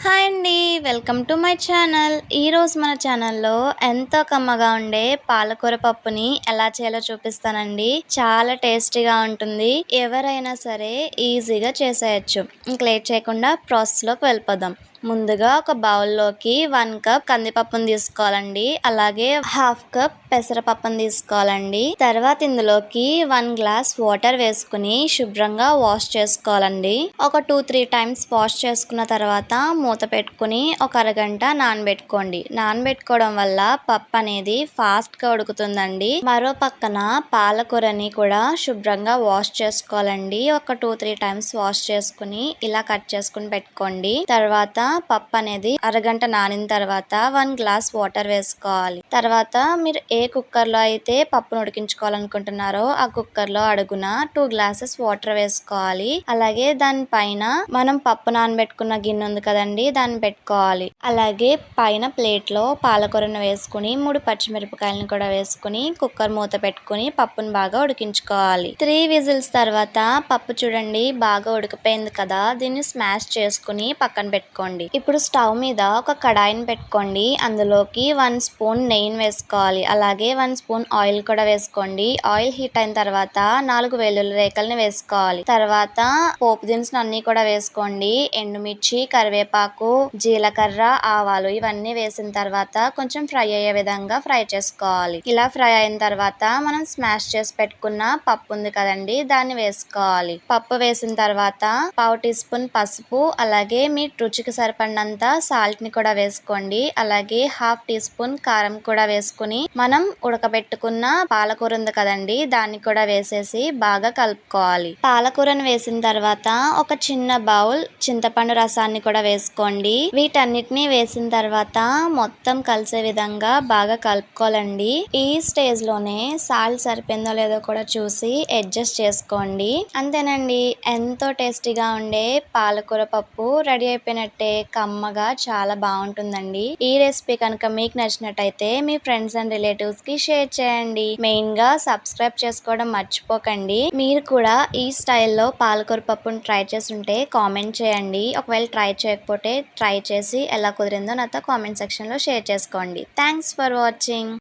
Hi అండి. Welcome to my channel. ఈరోజు మన ఛానల్లో ఎంతో కమ్మగా ఉండే పాలకూర పప్పుని ఎలా చేయాలో చూపిస్తానండి. చాలా టేస్టీగా ఉంటుంది. ఎవరైనా సరే ఈజీగా చేసేయచ్చు. ఇంక లేట్ చేయకుండా ప్రాసెస్లోకి వెళ్ళిపోదాం. ముందుగా ఒక బౌల్లోకి 1 కప్ కందిపప్పును తీసుకోవాలండి. అలాగే 1/2 కప్ పెసరపప్పును తీసుకోవాలండి. తర్వాత ఇందులోకి 1 గ్లాస్ వాటర్ వేసుకుని శుభ్రంగా వాష్ చేసుకోవాలండి. ఒక 2-3 టైమ్స్ వాష్ చేసుకున్న తర్వాత మూత పెట్టుకుని ఒక అరగంట నానబెట్టుకోండి. నానబెట్టుకోవడం వల్ల పప్పు అనేది ఫాస్ట్ గా ఉడుకుతుందండి. మరో పక్కన పాలకూరని కూడా శుభ్రంగా వాష్ చేసుకోవాలండి. ఒక 2-3 టైమ్స్ వాష్ చేసుకుని ఇలా కట్ చేసుకుని పెట్టుకోండి. తర్వాత పప్పు అనేది అరగంట నానిన తర్వాత 1 గ్లాస్ వాటర్ వేసుకోవాలి. తర్వాత మీరు ఏ కుక్కర్ లో అయితే పప్పును ఉడికించుకోవాలనుకుంటున్నారో ఆ కుక్కర్ లో అడుగున 2 గ్లాసెస్ వాటర్ వేసుకోవాలి. అలాగే దాని పైన మనం పప్పు నానబెట్టుకున్న గిన్నె ఉంది కదండి, దాన్ని పెట్టుకోవాలి. అలాగే పైన ప్లేట్ లో పాలకూరను వేసుకుని 3 పచ్చిమిరపకాయలను కూడా వేసుకుని కుక్కర్ మూత పెట్టుకుని పప్పును బాగా ఉడికించుకోవాలి. 3 విజిల్స్ తర్వాత పప్పు చూడండి బాగా ఉడికిపోయింది కదా, దీన్ని స్మాష్ చేసుకుని పక్కన పెట్టుకోండి. ఇప్పుడు స్టవ్ మీద ఒక కడాయిని పెట్టుకోండి. అందులోకి 1 స్పూన్ నెయ్యిని వేసుకోవాలి. అలాగే 1 స్పూన్ ఆయిల్ కూడా వేసుకోండి. ఆయిల్ హీట్ అయిన తర్వాత 4 వెల్లుల్లి రేకల్ని వేసుకోవాలి. తర్వాత పోపు దినుసులు అన్ని కూడా వేసుకోండి. ఎండుమిర్చి, కరివేపాకు, జీలకర్ర, ఆవాలు ఇవన్నీ వేసిన తర్వాత కొంచెం ఫ్రై అయ్యే విధంగా ఫ్రై చేసుకోవాలి. ఇలా ఫ్రై అయిన తర్వాత మనం స్మాష్ చేసి పెట్టుకున్న పప్పు ఉంది కదండి, దాన్ని వేసుకోవాలి. పప్పు వేసిన తర్వాత 1/2 టీ స్పూన్ పసుపు, అలాగే మీ రుచికి సరిపడినంత సాల్ట్ ని కూడా వేసుకోండి. అలాగే 1/2 టీ స్పూన్ కారం కూడా వేసుకుని మనం ఉడకబెట్టుకున్న పాలకూర ఉంది కదండి, దాన్ని కూడా వేసేసి బాగా కలుపుకోవాలి. పాలకూరను వేసిన తర్వాత ఒక చిన్న బౌల్ చింతపండు రసాన్ని కూడా వేసుకోండి. వీటన్నిటిని వేసిన తర్వాత మొత్తం కలిసే విధంగా బాగా కలుపుకోవాలండి. ఈ స్టేజ్ లోనే సాల్ట్ సరిపోయిందో లేదో కూడా చూసి అడ్జస్ట్ చేసుకోండి. అంతేనండి, ఎంతో టేస్టీగా ఉండే పాలకూర పప్పు రెడీ అయిపోయినట్టే. కమ్మగా చాలా బాగుంటుందండి. ఈ రెసిపీ కనుక మీకు నచ్చినట్టయితే మీ ఫ్రెండ్స్ అండ్ రిలేటివ్స్ కి షేర్ చేయండి. మెయిన్ గా సబ్స్క్రైబ్ చేసుకోవడం మర్చిపోకండి. మీరు కూడా ఈ స్టైల్లో పాలకూర పప్పును ట్రై చేసి ఉంటే కామెంట్ చేయండి. ఒకవేళ ట్రై చేయకపోతే ట్రై చేసి ఎలా కుదిరిందో నాతో కామెంట్ సెక్షన్ లో షేర్ చేసుకోండి. Thanks for watching.